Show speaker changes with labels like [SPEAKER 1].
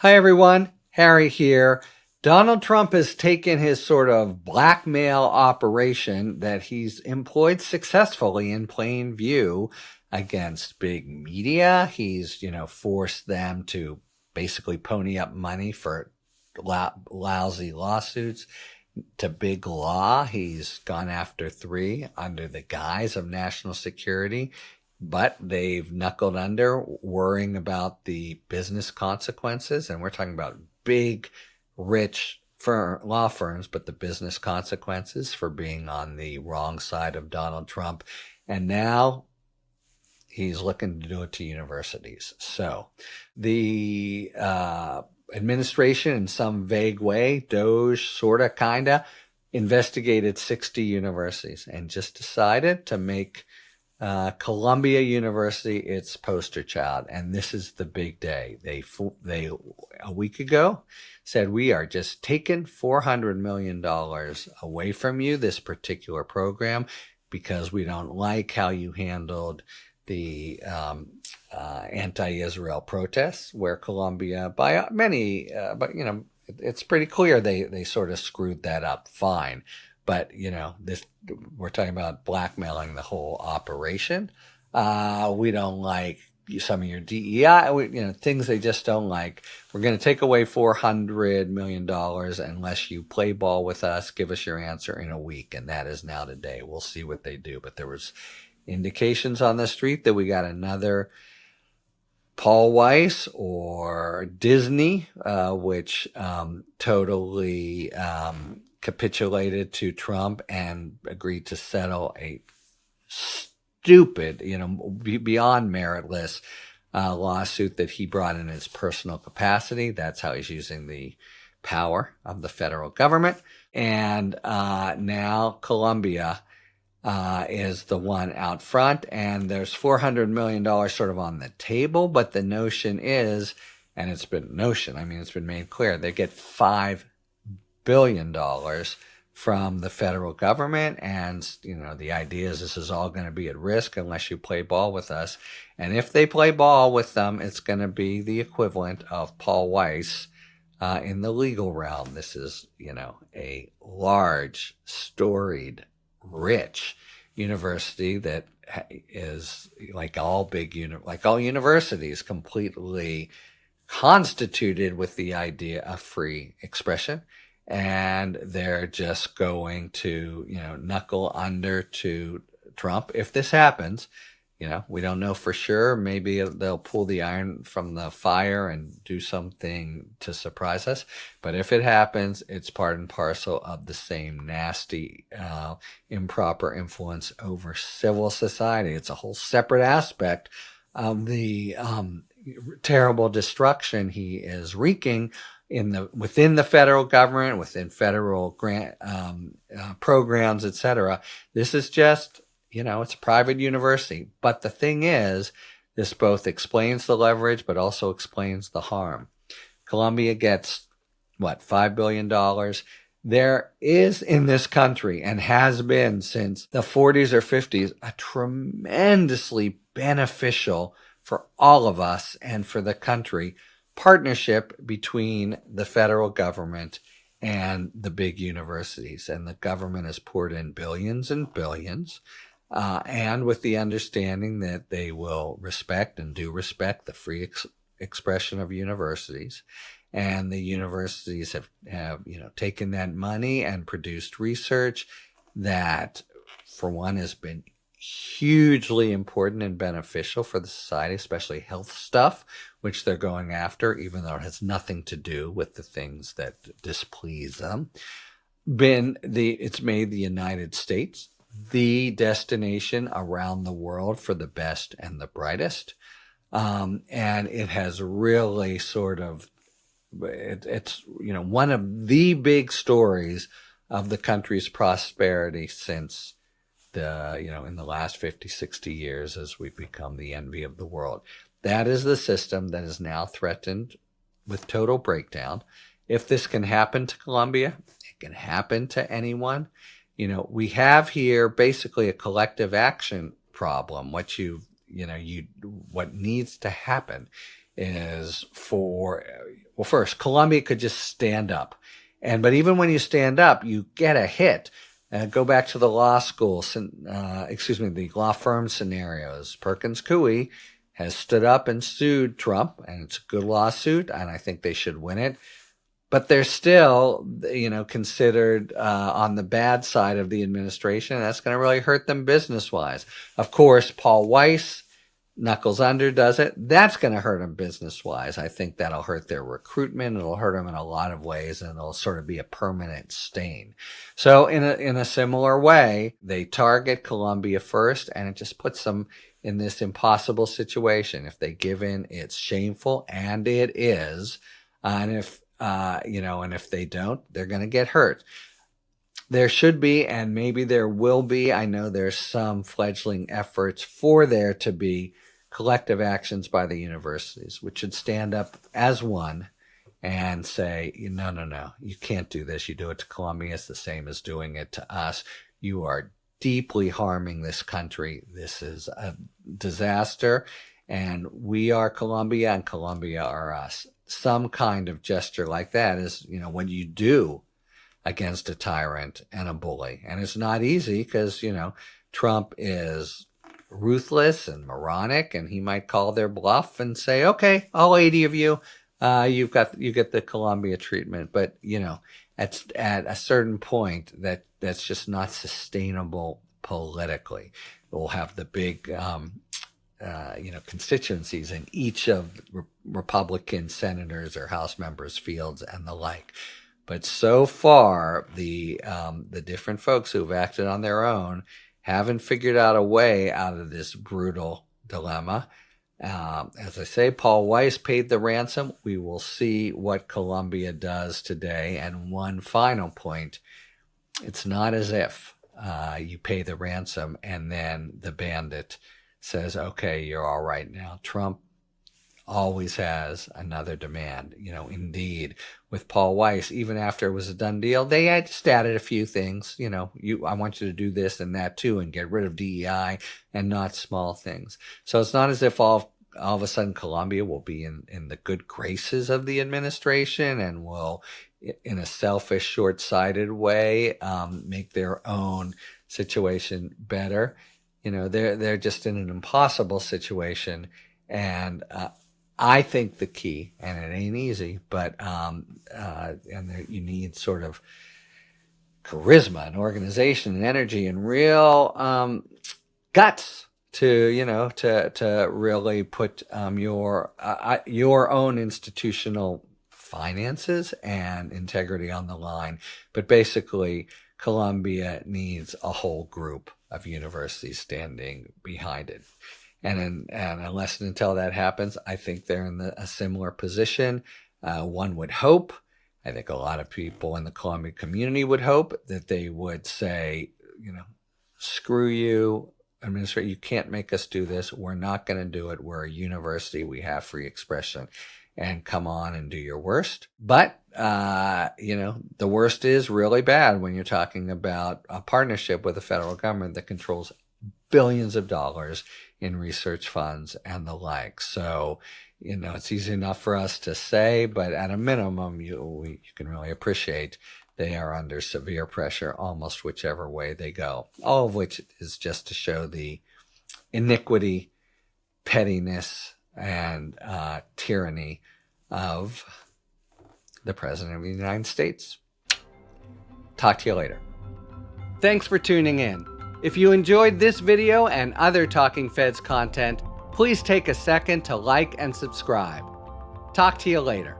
[SPEAKER 1] Hi, everyone. Harry here. Donald Trump has taken his sort of blackmail operation that he's employed successfully in plain view against big media. He's, forced them to basically pony up money for lousy lawsuits. To big law, he's gone after three under the guise of national security, but they've knuckled under, worrying about the business consequences. And we're talking about big, rich law firms, but the business consequences for being on the wrong side of Donald Trump. And now he's looking to do it to universities. So the administration, in some vague way, Doge sort of, kind of, investigated 60 universities and just decided to make Columbia University its poster child. And this is the big day. They a week ago said, we are just taking $400 million away from you, this particular program, because we don't like how you handled the anti-Israel protests, where Columbia, by many, but it's pretty clear they sort of screwed that up fine. But this, we're talking about blackmailing the whole operation. We don't like some of your DEI, things they just don't like. We're going to take away $400 million unless you play ball with us. Give us your answer in a week, and that is now today. We'll see what they do. But there was indications on the street that we got another Paul Weiss or Disney, which totally capitulated to Trump and agreed to settle a stupid, beyond meritless lawsuit that he brought in his personal capacity. That's how he's using the power of the federal government. And now Columbia is the one out front, and there's $400 million sort of on the table. But the notion is, and it's been made clear, they get $5 billion from the federal government. And, the idea is this is all going to be at risk unless you play ball with us. And if they play ball with them, it's going to be the equivalent of Paul Weiss in the legal realm. This is, a large, storied, rich university that is, like all universities, completely constituted with the idea of free expression. And they're just going to, knuckle under to Trump. If this happens, we don't know for sure. Maybe they'll pull the iron from the fire and do something to surprise us. But if it happens, it's part and parcel of the same nasty, improper influence over civil society. It's a whole separate aspect of the terrible destruction he is wreaking within the federal government, within federal grant programs, etc. This is just, it's a private university. But the thing is, this both explains the leverage, but also explains the harm. Columbia gets, $5 billion. There is in this country, and has been since the 40s or 50s, a tremendously beneficial for all of us and for the country partnership between the federal government and the big universities. And the government has poured in billions and billions, and with the understanding that they will respect and do respect the free expression of universities. And the universities have taken that money and produced research that, for one, has been hugely important and beneficial for the society, especially health stuff, which they're going after, even though it has nothing to do with the things that displease them. It's made the United States the destination around the world for the best and the brightest. And it has really sort of, it's one of the big stories of the country's prosperity since in the last 50, 60 years, as we've become the envy of the world. That is the system that is now threatened with total breakdown. If this can happen to Columbia, it can happen to anyone. We have here basically a collective action problem. What needs to happen is for, well, first, Colombia could just stand up. But even when you stand up, you get a hit. Go back to the law school, the law firm scenarios. Perkins Coie has stood up and sued Trump, and it's a good lawsuit, and I think they should win it. But they're still, considered on the bad side of the administration, and that's going to really hurt them business-wise. Of course, Paul Weiss, knuckles under, does it. That's going to hurt them business-wise. I think that'll hurt their recruitment. It'll hurt them in a lot of ways, and it'll sort of be a permanent stain. So in a similar way, they target Colombia first, and it just puts them in this impossible situation. If they give in, it's shameful, and it is. And if they don't, they're going to get hurt. There should be, and maybe there will be, I know there's some fledgling efforts for there to be collective actions by the universities, which should stand up as one and say, no, you can't do this. You do it to Colombia, it's the same as doing it to us. You are deeply harming this country. This is a disaster, and we are Colombia, and Colombia are us. Some kind of gesture like that is, when you do against a tyrant and a bully. And it's not easy because, Trump is ruthless and moronic, and he might call their bluff and say, okay, all 80 of you, you get the Colombia treatment. But, at a certain point, that's just not sustainable politically. We'll have the big, constituencies in each of Republican senators or House members' fields and the like. But so far, the different folks who've acted on their own haven't figured out a way out of this brutal dilemma. As I say, Paul Weiss paid the ransom. We will see what Colombia does today. And one final point, it's not as if you pay the ransom and then the bandit says, okay, you're all right now. Trump always has another demand. Indeed, with Paul Weiss, even after it was a done deal, they had just added a few things. I want you to do this and that too, and get rid of DEI, and not small things. So it's not as if all of a sudden Colombia will be in the good graces of the administration and will, in a selfish, short-sighted way, make their own situation better. They're just in an impossible situation, and I think the key, and it ain't easy, but you need sort of charisma and organization and energy and real guts to really put your own institutional finances and integrity on the line. But basically, Colombia needs a whole group of universities standing behind it. And unless and until that happens, I think they're in a similar position. One would hope, I think a lot of people in the Colombian community would hope, that they would say, screw you, administrator, you can't make us do this. We're not going to do it. We're a university. We have free expression. And come on and do your worst. But, the worst is really bad when you're talking about a partnership with the federal government that controls billions of dollars in research funds and the like. So, it's easy enough for us to say, but at a minimum, you can really appreciate they are under severe pressure almost whichever way they go. All of which is just to show the iniquity, pettiness, and tyranny of the President of the United States. Talk to you later. Thanks for tuning in. If you enjoyed this video and other Talking Feds content, please take a second to like and subscribe. Talk to you later.